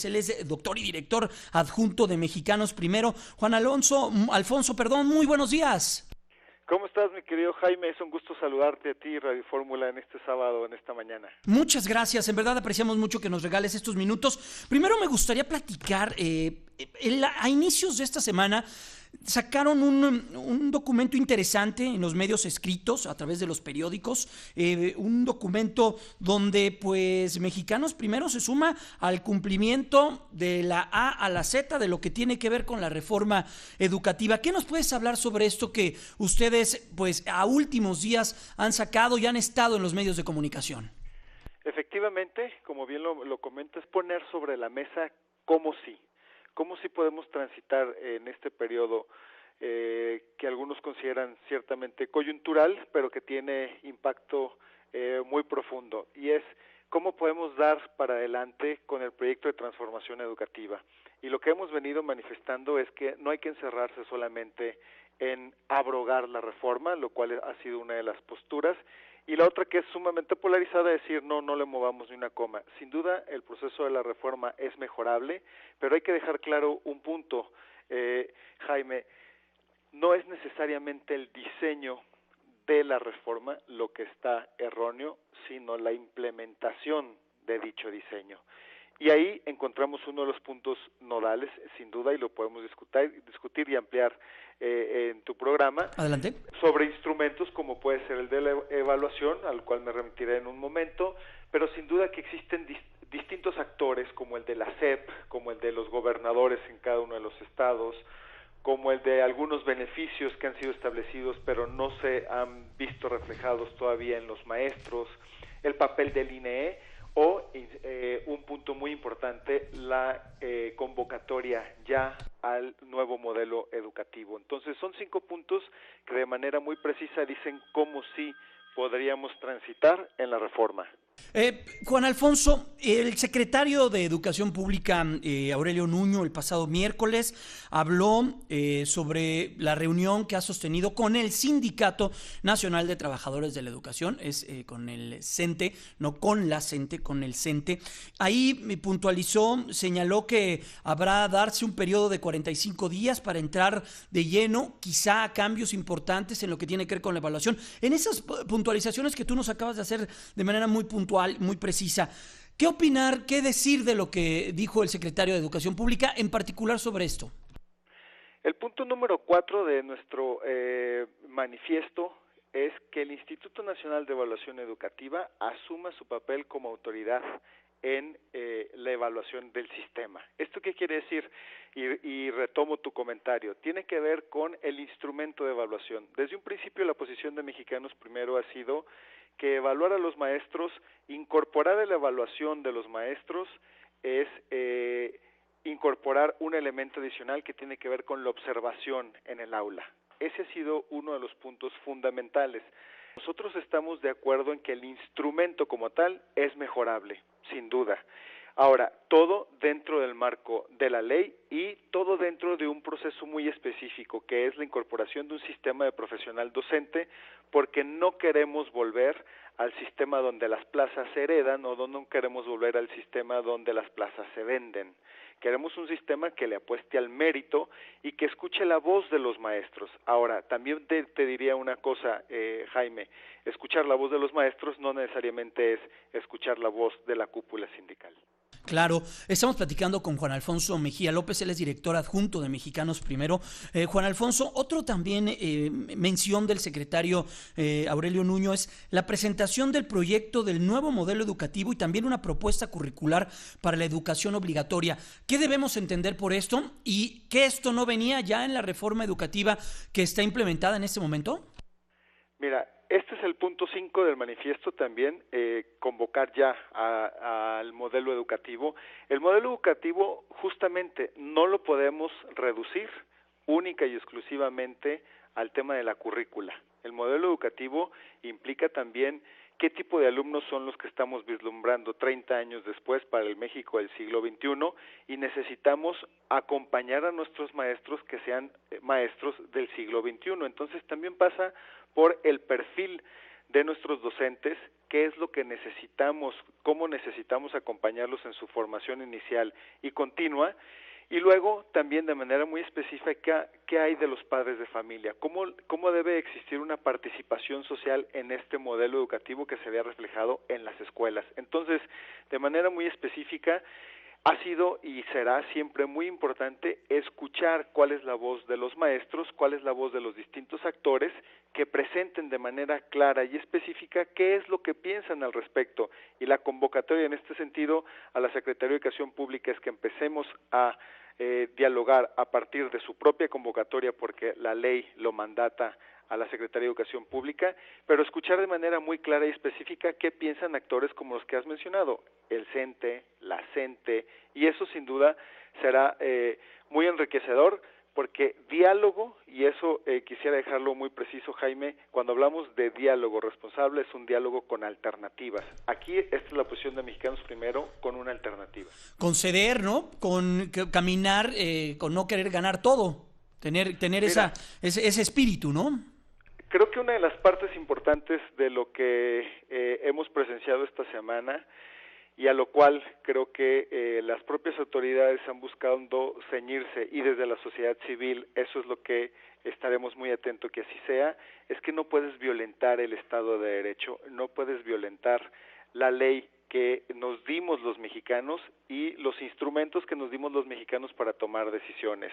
Él es doctor y director adjunto de Mexicanos Primero. Alfonso, muy buenos días. ¿Cómo estás, mi querido Jaime? Es un gusto saludarte a ti, Radio Fórmula, en este sábado, en esta mañana. Muchas gracias, en verdad apreciamos mucho que nos regales estos minutos. Primero me gustaría platicar, a inicios de esta semana sacaron un documento interesante en los medios escritos, a través de los periódicos, un documento donde pues Mexicanos Primero se suma al cumplimiento de la A a la Z de lo que tiene que ver con la reforma educativa. ¿Qué nos puedes hablar sobre esto que ustedes pues a últimos días han sacado y han estado en los medios de comunicación? Efectivamente, como bien lo comentas, poner sobre la mesa cómo sí podemos transitar en este periodo que algunos consideran ciertamente coyuntural, pero que tiene impacto muy profundo, y es cómo podemos dar para adelante con el proyecto de transformación educativa. Y lo que hemos venido manifestando es que no hay que encerrarse solamente en abrogar la reforma, lo cual ha sido una de las posturas, y la otra, que es sumamente polarizada, es decir, no le movamos ni una coma. Sin duda, el proceso de la reforma es mejorable, pero hay que dejar claro un punto, Jaime. No es necesariamente el diseño de la reforma lo que está erróneo, sino la implementación de dicho diseño. Y ahí encontramos uno de los puntos nodales, sin duda, y lo podemos discutir y ampliar en tu programa. Adelante. Sobre instrumentos como puede ser el de la evaluación, al cual me remitiré en un momento, pero sin duda que existen distintos actores, como el de la SEP, como el de los gobernadores en cada uno de los estados, como el de algunos beneficios que han sido establecidos pero no se han visto reflejados todavía en los maestros, el papel del INEE, o un punto muy importante, la convocatoria ya al nuevo modelo educativo. Entonces son 5 puntos que de manera muy precisa dicen cómo sí podríamos transitar en la reforma. Juan Alfonso, el secretario de Educación Pública, Aurelio Nuño, el pasado miércoles habló sobre la reunión que ha sostenido con el Sindicato Nacional de Trabajadores de la Educación, es con el CENTE, no con la CENTE, con el CENTE. Ahí puntualizó, señaló que habrá darse un periodo de 45 días para entrar de lleno, quizá a cambios importantes en lo que tiene que ver con la evaluación. En esas puntualizaciones que tú nos acabas de hacer de manera muy puntual, muy precisa, ¿qué opinar, qué decir de lo que dijo el secretario de Educación Pública, en particular sobre esto? El punto número 4 de nuestro manifiesto es que el Instituto Nacional de Evaluación Educativa asuma su papel como autoridad en la evaluación del sistema. ¿Esto qué quiere decir? Y retomo tu comentario. Tiene que ver con el instrumento de evaluación. Desde un principio la posición de Mexicanos Primero ha sido que evaluar a los maestros, incorporar a la evaluación de los maestros, es incorporar un elemento adicional que tiene que ver con la observación en el aula. Ese ha sido uno de los puntos fundamentales. Nosotros estamos de acuerdo en que el instrumento como tal es mejorable, sin duda. Ahora, todo dentro del marco de la ley y todo dentro de un proceso muy específico, que es la incorporación de un sistema de profesional docente, porque no queremos volver al sistema donde las plazas se heredan, o no queremos volver al sistema donde las plazas se venden. Queremos un sistema que le apueste al mérito y que escuche la voz de los maestros. Ahora, también te diría una cosa, Jaime, escuchar la voz de los maestros no necesariamente es escuchar la voz de la cúpula sindical. Claro, estamos platicando con Juan Alfonso Mejía López, él es director adjunto de Mexicanos Primero. Juan Alfonso, otro también mención del secretario Aurelio Nuño es la presentación del proyecto del nuevo modelo educativo y también una propuesta curricular para la educación obligatoria. ¿Qué debemos entender por esto y que esto no venía ya en la reforma educativa que está implementada en este momento? Mira, este es el punto 5 del manifiesto también, convocar ya al modelo educativo. El modelo educativo justamente no lo podemos reducir única y exclusivamente al tema de la currícula. El modelo educativo implica también qué tipo de alumnos son los que estamos vislumbrando 30 años después para el México del siglo XXI, y necesitamos acompañar a nuestros maestros que sean maestros del siglo XXI. Entonces también pasa por el perfil de nuestros docentes, qué es lo que necesitamos, cómo necesitamos acompañarlos en su formación inicial y continua, y luego también de manera muy específica qué hay de los padres de familia, cómo debe existir una participación social en este modelo educativo que se vea reflejado en las escuelas. Entonces, de manera muy específica, ha sido y será siempre muy importante escuchar cuál es la voz de los maestros, cuál es la voz de los distintos actores que presenten de manera clara y específica qué es lo que piensan al respecto. Y la convocatoria en este sentido a la Secretaría de Educación Pública es que empecemos a dialogar a partir de su propia convocatoria, porque la ley lo mandata a la Secretaría de Educación Pública, pero escuchar de manera muy clara y específica qué piensan actores como los que has mencionado, el CENTE, la CENTE, y eso sin duda será muy enriquecedor, porque diálogo, y eso quisiera dejarlo muy preciso, Jaime, cuando hablamos de diálogo responsable es un diálogo con alternativas. Aquí esta es la posición de Mexicanos Primero, con una alternativa. Conceder, ¿no? Con caminar, con no querer ganar todo, tener Mira, ese espíritu, ¿no? creo que una de las partes importantes de lo que hemos presenciado esta semana, y a lo cual creo que las propias autoridades han buscado ceñirse, y desde la sociedad civil eso es lo que estaremos muy atentos que así sea, es que no puedes violentar el Estado de Derecho, no puedes violentar la ley que nos dimos los mexicanos y los instrumentos que nos dimos los mexicanos para tomar decisiones.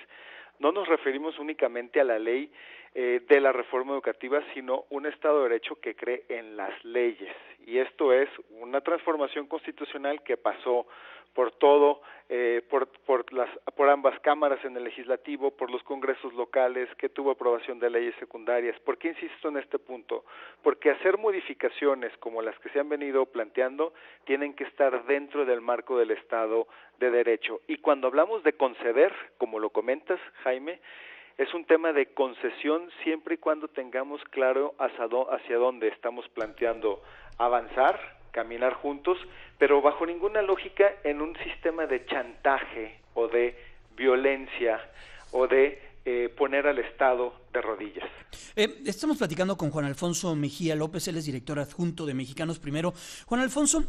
No nos referimos únicamente a la ley de la reforma educativa, sino un Estado de Derecho que cree en las leyes. Y esto es una transformación constitucional que pasó por todo, por ambas cámaras en el legislativo, por los congresos locales, que tuvo aprobación de leyes secundarias. ¿Por qué insisto en este punto? Porque hacer modificaciones como las que se han venido planteando tienen que estar dentro del marco del Estado de Derecho. Y cuando hablamos de conceder, como lo comentas, Jaime, es un tema de concesión siempre y cuando tengamos claro hacia dónde estamos planteando avanzar, caminar juntos, pero bajo ninguna lógica en un sistema de chantaje o de violencia o de poner al Estado de rodillas. Estamos platicando con Juan Alfonso Mejía López, él es director adjunto de Mexicanos Primero. Juan Alfonso,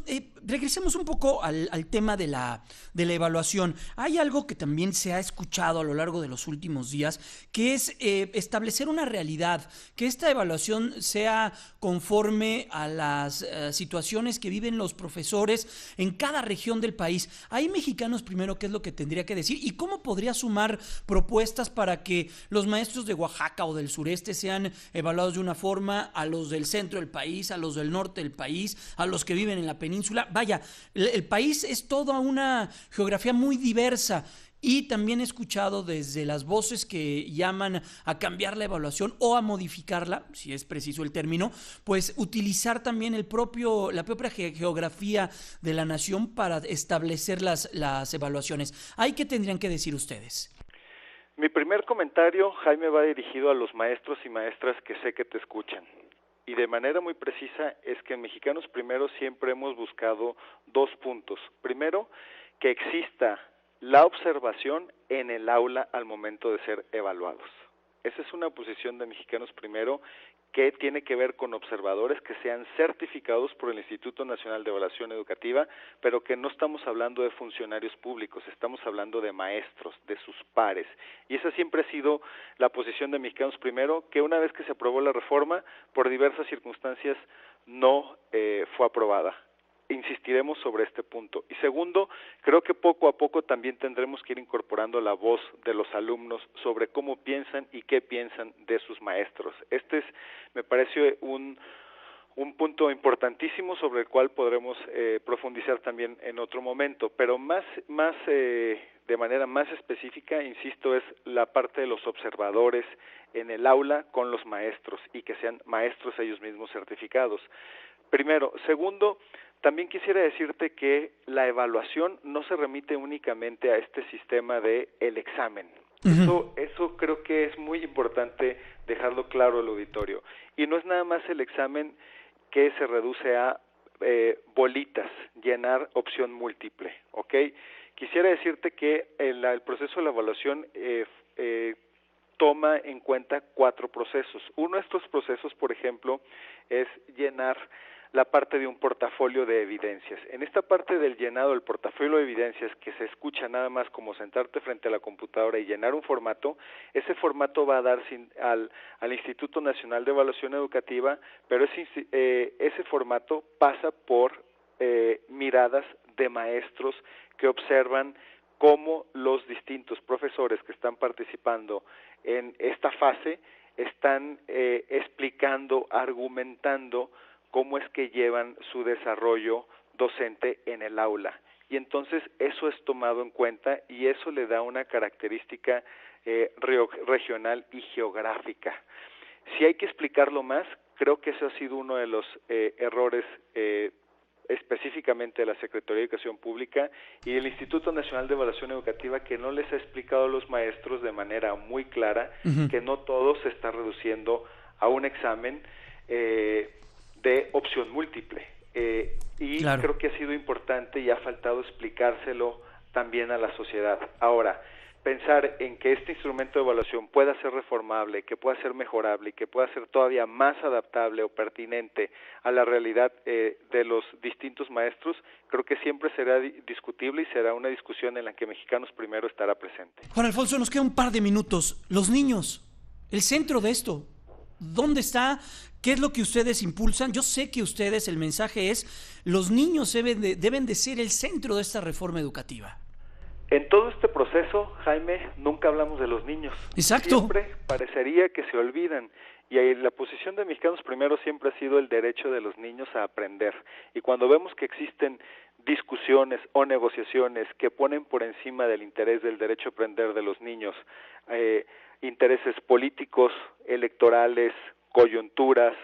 regresemos un poco al tema de la evaluación. Hay algo que también se ha escuchado a lo largo de los últimos días, que es establecer una realidad, que esta evaluación sea conforme a las situaciones que viven los profesores en cada región del país. ¿Hay Mexicanos Primero qué es lo que tendría que decir? ¿Y cómo podría sumar propuestas para que los maestros de Oaxaca o del sureste sean evaluados de una forma, a los del centro del país, a los del norte del país, a los que viven en la península? Vaya, el país es toda una geografía muy diversa. Y también he escuchado desde las voces que llaman a cambiar la evaluación o a modificarla, si es preciso el término, pues utilizar también la propia geografía de la nación para establecer las evaluaciones. ¿Ahí qué tendrían que decir ustedes? Mi primer comentario, Jaime, va dirigido a los maestros y maestras que sé que te escuchan. Y de manera muy precisa es que en Mexicanos Primero siempre hemos buscado dos puntos. Primero, que exista la observación en el aula al momento de ser evaluados. Esa es una posición de Mexicanos Primero que tiene que ver con observadores que sean certificados por el Instituto Nacional de Evaluación Educativa, pero que no estamos hablando de funcionarios públicos, estamos hablando de maestros, de sus pares. Y esa siempre ha sido la posición de Mexicanos Primero, que una vez que se aprobó la reforma, por diversas circunstancias no fue aprobada. Insistiremos sobre este punto. Y segundo, creo que poco a poco también tendremos que ir incorporando la voz de los alumnos sobre cómo piensan y qué piensan de sus maestros. Este es, me parece, un punto importantísimo sobre el cual podremos profundizar también en otro momento, pero de manera más específica, insisto, es la parte de los observadores en el aula con los maestros y que sean maestros ellos mismos certificados. Primero. Segundo, también quisiera decirte que la evaluación no se remite únicamente a este sistema de el examen. Eso creo que es muy importante dejarlo claro al auditorio. Y no es nada más el examen que se reduce a bolitas, llenar opción múltiple, ¿ok? Quisiera decirte que el proceso de la evaluación toma en cuenta 4 procesos. Uno de estos procesos, por ejemplo, es llenar la parte de un portafolio de evidencias. En esta parte del llenado del portafolio de evidencias, que se escucha nada más como sentarte frente a la computadora y llenar un formato, ese formato va a dar al Instituto Nacional de Evaluación Educativa, pero ese formato pasa por miradas de maestros que observan cómo los distintos profesores que están participando en esta fase están explicando, argumentando cómo es que llevan su desarrollo docente en el aula. Y entonces eso es tomado en cuenta y eso le da una característica regional y geográfica. Si hay que explicarlo más, creo que ese ha sido uno de los errores específicamente de la Secretaría de Educación Pública y del Instituto Nacional de Evaluación Educativa, que no les ha explicado a los maestros de manera muy clara que no todo se está reduciendo a un examen de opción múltiple. Claro. Creo que ha sido importante y ha faltado explicárselo también a la sociedad. Ahora, pensar en que este instrumento de evaluación pueda ser reformable, que pueda ser mejorable y que pueda ser todavía más adaptable o pertinente a la realidad de los distintos maestros, creo que siempre será discutible y será una discusión en la que Mexicanos Primero estará presente. Juan Alfonso, nos queda un par de minutos. Los niños, el centro de esto, ¿dónde está? ¿Qué es lo que ustedes impulsan? Yo sé que ustedes, el mensaje es, los niños deben de ser el centro de esta reforma educativa. En todo este proceso, Jaime, nunca hablamos de los niños. Exacto. Siempre parecería que se olvidan. Y ahí la posición de Mexicanos Primero siempre ha sido el derecho de los niños a aprender. Y cuando vemos que existen discusiones o negociaciones que ponen por encima del interés del derecho a aprender de los niños, intereses políticos, electorales, coyunturas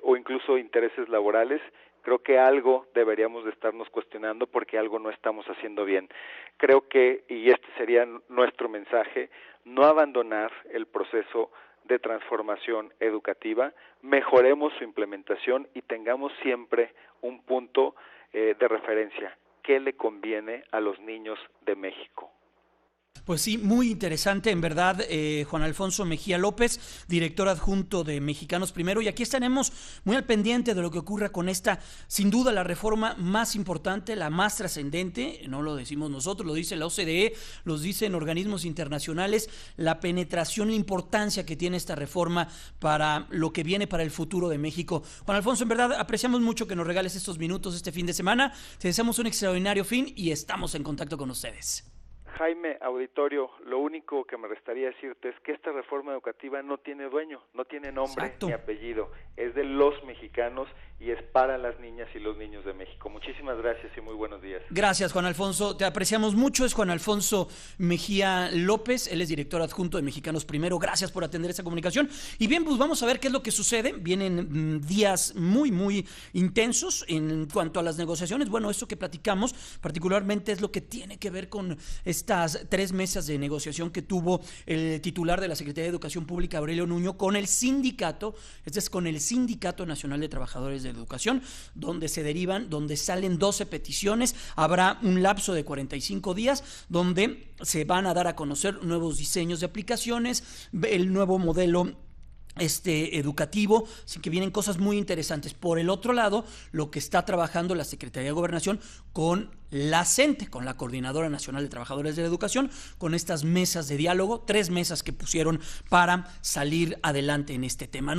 o incluso intereses laborales, creo que algo deberíamos de estarnos cuestionando porque algo no estamos haciendo bien. Creo que, y este sería nuestro mensaje, no abandonar el proceso de transformación educativa, mejoremos su implementación y tengamos siempre un punto de referencia. ¿Qué le conviene a los niños de México? Pues sí, muy interesante, en verdad, Juan Alfonso Mejía López, director adjunto de Mexicanos Primero, y aquí estaremos muy al pendiente de lo que ocurra con esta, sin duda, la reforma más importante, la más trascendente, no lo decimos nosotros, lo dice la OCDE, los dicen organismos internacionales, la penetración, la importancia que tiene esta reforma para lo que viene para el futuro de México. Juan Alfonso, en verdad, apreciamos mucho que nos regales estos minutos este fin de semana, te deseamos un extraordinario fin y estamos en contacto con ustedes. Jaime, auditorio, lo único que me restaría decirte es que esta reforma educativa no tiene dueño, no tiene nombre Exacto. ni apellido, es de los mexicanos y es para las niñas y los niños de México. Muchísimas gracias y muy buenos días. Gracias, Juan Alfonso, te apreciamos mucho. Es Juan Alfonso Mejía López, él es director adjunto de Mexicanos Primero. Gracias por atender esta comunicación. Y bien, pues vamos a ver qué es lo que sucede. Vienen días muy, muy intensos en cuanto a las negociaciones. Bueno, esto que platicamos particularmente es lo que tiene que ver con estas 3 mesas de negociación que tuvo el titular de la Secretaría de Educación Pública, Aurelio Nuño, con el sindicato, este es con el Sindicato Nacional de Trabajadores de Educación, donde se derivan, donde salen 12 peticiones. Habrá un lapso de 45 días donde se van a dar a conocer nuevos diseños de aplicaciones, el nuevo modelo educativo, así que vienen cosas muy interesantes. Por el otro lado, lo que está trabajando la Secretaría de Gobernación con la CENTE, con la Coordinadora Nacional de Trabajadores de la Educación, con estas mesas de diálogo, 3 mesas que pusieron para salir adelante en este tema.